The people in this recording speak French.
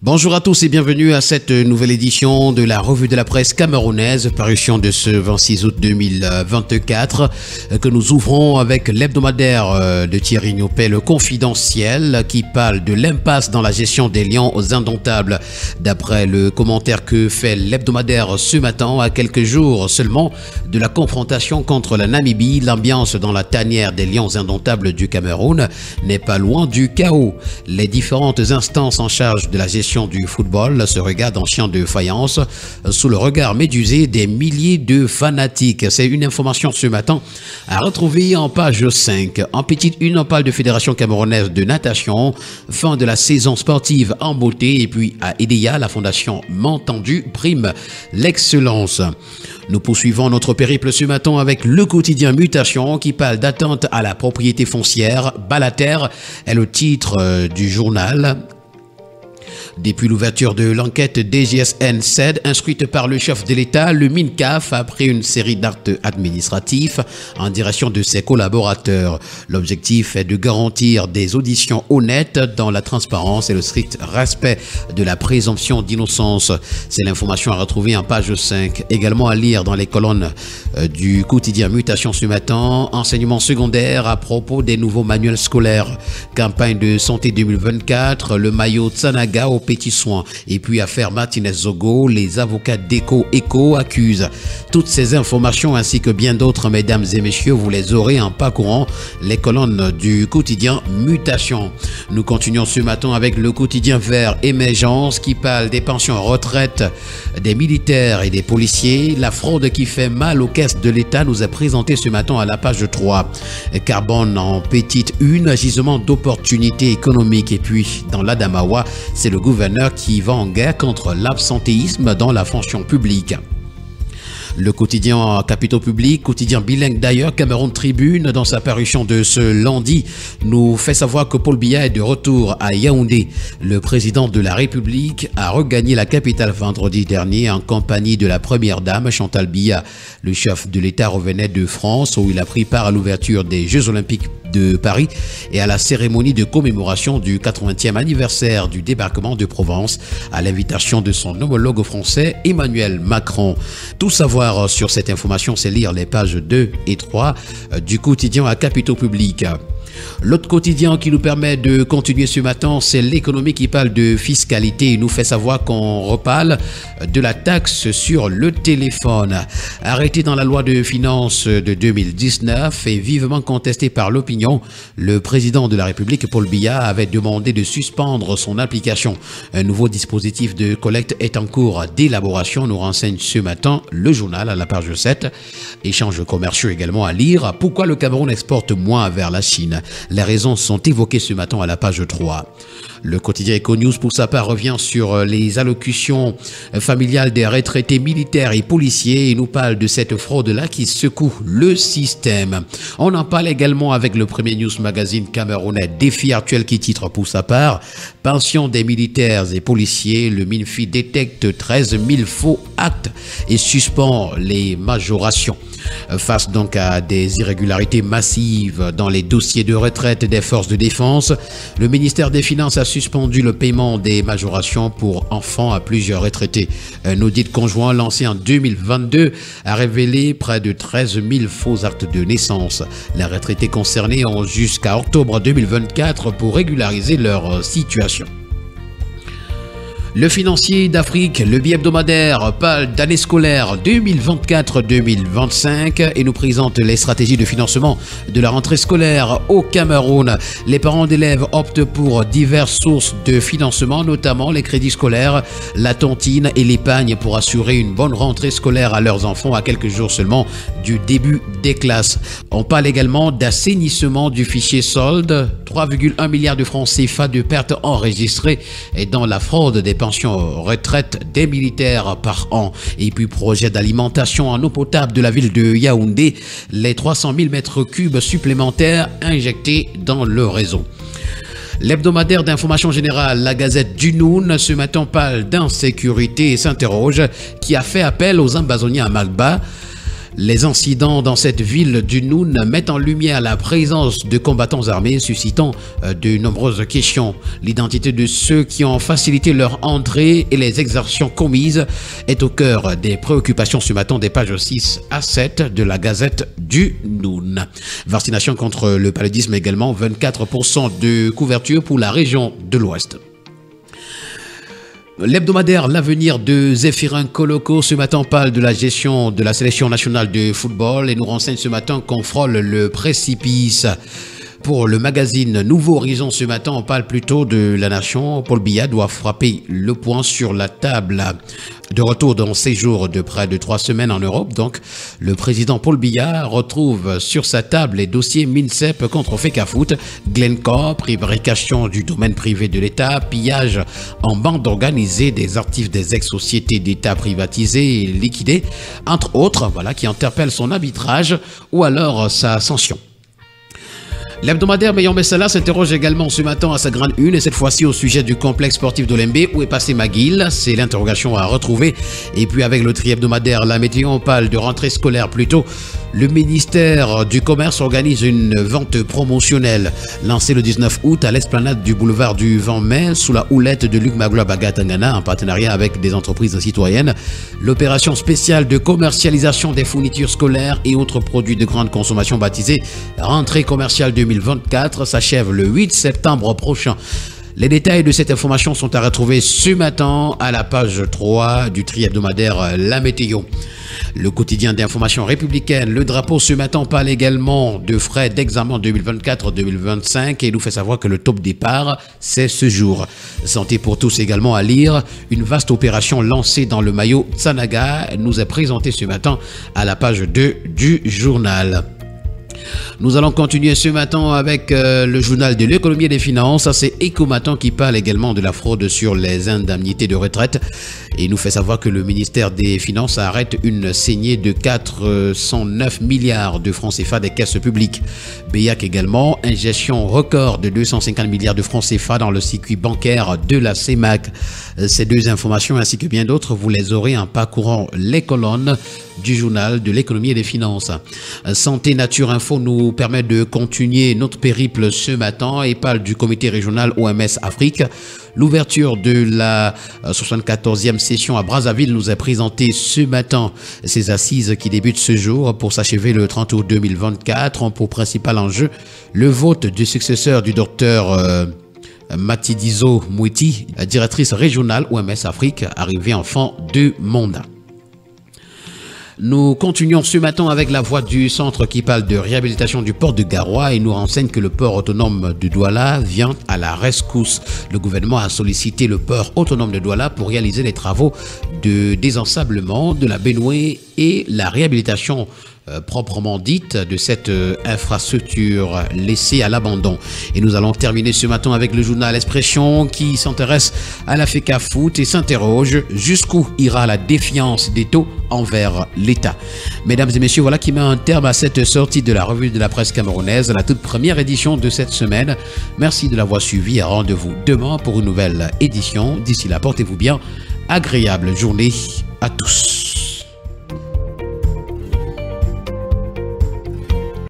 Bonjour à tous et bienvenue à cette nouvelle édition de la revue de la presse camerounaise, parution de ce 26 août 2024, que nous ouvrons avec l'hebdomadaire de Thierry Niopet, le Confidentiel, qui parle de l'impasse dans la gestion des Lions aux Indomptables. D'après le commentaire que fait l'hebdomadaire ce matin, à quelques jours seulement de la confrontation contre la Namibie, l'ambiance dans la tanière des Lions Indomptables du Cameroun n'est pas loin du chaos. Les différentes instances en charge de la gestion du football se regarde en chien de faïence sous le regard médusé des milliers de fanatiques. C'est une information ce matin à retrouver en page 5. En petite une, on parle de Fédération camerounaise de natation, fin de la saison sportive en beauté, et puis à EDEA, la fondation M'entendu prime l'excellence. Nous poursuivons notre périple ce matin avec le quotidien Mutation qui parle d'atteinte à la propriété foncière. Balater est le titre du journal. Depuis l'ouverture de l'enquête DGSN-SED instruite par le chef de l'État, le MINCAF a pris une série d'actes administratifs en direction de ses collaborateurs. L'objectif est de garantir des auditions honnêtes dans la transparence et le strict respect de la présomption d'innocence. C'est l'information à retrouver en page 5. Également à lire dans les colonnes du quotidien Mutation ce matin, enseignement secondaire à propos des nouveaux manuels scolaires, campagne de santé 2024, le maillot Tsanaga au petits soins, et puis affaire Martinez-Zogo, les avocats d'Eco accusent. Toutes ces informations ainsi que bien d'autres, mesdames et messieurs, vous les aurez en parcourant les colonnes du quotidien Mutation. Nous continuons ce matin avec le quotidien Vert Émergence qui parle des pensions retraite des militaires et des policiers. La fraude qui fait mal aux caisses de l'État nous est présentée ce matin à la page 3. Carbone en petite une, gisement d'opportunités économiques, et puis dans l'Adamawa, c'est le gouverneur qui va en guerre contre l'absentéisme dans la fonction publique. Le quotidien Capitaux Publics, quotidien bilingue d'ailleurs, Cameroun Tribune, dans sa parution de ce lundi, nous fait savoir que Paul Biya est de retour à Yaoundé. Le président de la République a regagné la capitale vendredi dernier en compagnie de la première dame Chantal Biya. Le chef de l'État revenait de France où il a pris part à l'ouverture des Jeux Olympiques de Paris et à la cérémonie de commémoration du 80e anniversaire du débarquement de Provence à l'invitation de son homologue français Emmanuel Macron. Tout savoir sur cette information, c'est lire les pages 2 et 3 du quotidien à Capitaux Publics. L'autre quotidien qui nous permet de continuer ce matin, c'est l'économie qui parle de fiscalité. Il nous fait savoir qu'on reparle de la taxe sur le téléphone. Arrêtée dans la loi de finances de 2019 et vivement contestée par l'opinion, le président de la République, Paul Biya, avait demandé de suspendre son application. Un nouveau dispositif de collecte est en cours d'élaboration, nous renseigne ce matin le journal à la page 7. Échanges commerciaux également à lire. Pourquoi le Cameroun exporte moins vers la Chine? Les raisons sont évoquées ce matin à la page 3. Le quotidien Econews, pour sa part, revient sur les allocutions familiales des retraités militaires et policiers et nous parle de cette fraude-là qui secoue le système. On en parle également avec le premier news magazine camerounais Défi Actuel qui titre pour sa part « Pension des militaires et policiers, le MINFI détecte 13 000 faux actes et suspend les majorations ». Face donc à des irrégularités massives dans les dossiers de retraite des forces de défense, le ministère des Finances a suspendu le paiement des majorations pour enfants à plusieurs retraités. Un audit conjoint lancé en 2022 a révélé près de 13 000 faux actes de naissance. Les retraités concernés ont jusqu'à octobre 2024 pour régulariser leur situation. Le financier d'Afrique, le bi-hebdomadaire, parle d'année scolaire 2024-2025 et nous présente les stratégies de financement de la rentrée scolaire au Cameroun. Les parents d'élèves optent pour diverses sources de financement, notamment les crédits scolaires, la tontine et l'épargne pour assurer une bonne rentrée scolaire à leurs enfants à quelques jours seulement du début des classes. On parle également d'assainissement du fichier solde, 3,1 milliards de francs CFA de pertes enregistrées et dans la fraude des pensions retraite des militaires par an. Et puis projet d'alimentation en eau potable de la ville de Yaoundé, les 300 000 mètres cubes supplémentaires injectés dans le réseau. L'hebdomadaire d'information générale, la Gazette du Noun, ce matin parle d'insécurité et s'interroge qui a fait appel aux ambazoniens à Magba. Les incidents dans cette ville du Noun mettent en lumière la présence de combattants armés, suscitant de nombreuses questions. L'identité de ceux qui ont facilité leur entrée et les exactions commises est au cœur des préoccupations ce matin des pages 6 à 7 de la Gazette du Noun. Vaccination contre le paludisme également, 24% de couverture pour la région de l'Ouest. L'hebdomadaire L'Avenir de Zéphirin Coloco ce matin parle de la gestion de la sélection nationale de football et nous renseigne ce matin qu'on frôle le précipice. Pour le magazine Nouveau Horizon ce matin, on parle plutôt de la nation. Paul Biya doit frapper le point sur la table. De retour d'un séjour de près de 3 semaines en Europe, donc, le président Paul Biya retrouve sur sa table les dossiers MINCEP contre Fecafoot, Glencore, prévarication du domaine privé de l'État, pillage en bande organisée des actifs des ex-sociétés d'État privatisées et liquidées, entre autres, voilà, qui interpellent son arbitrage ou alors sa sanction. L'hebdomadaire Meillon Messala s'interroge également ce matin à sa grande une et cette fois-ci au sujet du complexe sportif d'Olembe. Où est passé Maguil? C'est l'interrogation à retrouver. Et puis avec le tri-hebdomadaire La Météo, on parle de rentrée scolaire plutôt. Le ministère du Commerce organise une vente promotionnelle lancée le 19 août à l'esplanade du boulevard du 20 mai sous la houlette de Luc Magloire Bagatangana en partenariat avec des entreprises citoyennes. L'opération spéciale de commercialisation des fournitures scolaires et autres produits de grande consommation baptisée Rentrée commerciale 2024 s'achève le 8 septembre prochain. Les détails de cette information sont à retrouver ce matin à la page 3 du tri-hebdomadaire La Météo. Le quotidien d'information républicaine, Le Drapeau ce matin parle également de frais d'examen 2024-2025 et nous fait savoir que le top départ, c'est ce jour. Santé pour tous également à lire. Une vaste opération lancée dans le maillot Tsanaga nous est présentée ce matin à la page 2 du journal. Nous allons continuer ce matin avec le journal de l'économie et des finances. Ça, c'est Ecomatin qui parle également de la fraude sur les indemnités de retraite. Et il nous fait savoir que le ministère des Finances arrête une saignée de 409 milliards de francs CFA des caisses publiques. BIAC également, ingestion record de 250 milliards de francs CFA dans le circuit bancaire de la CEMAC. Ces deux informations ainsi que bien d'autres, vous les aurez en parcourant les colonnes du journal de l'économie et des finances. Santé Nature Info nous permet de continuer notre périple ce matin et parle du comité régional OMS Afrique. L'ouverture de la 74e session à Brazzaville nous est présentée ce matin. Ces assises qui débutent ce jour pour s'achever le 30 août 2024 ont pour principal enjeu le vote du successeur du docteur Matidizo Moueti, directrice régionale OMS Afrique, arrivée en fin de mandat. Nous continuons ce matin avec la voix du centre qui parle de réhabilitation du port de Garoua et nous renseigne que le port autonome de Douala vient à la rescousse. Le gouvernement a sollicité le port autonome de Douala pour réaliser les travaux de désensablement de la baignoire et la réhabilitation proprement dite de cette infrastructure laissée à l'abandon. Et nous allons terminer ce matin avec le journal Expression qui s'intéresse à la Fecafoot et s'interroge jusqu'où ira la défiance des taux envers l'État. Mesdames et messieurs, voilà qui met un terme à cette sortie de la revue de la presse camerounaise, la toute première édition de cette semaine. Merci de l'avoir suivi. Rendez-vous demain pour une nouvelle édition. D'ici là, portez-vous bien. Agréable journée à tous.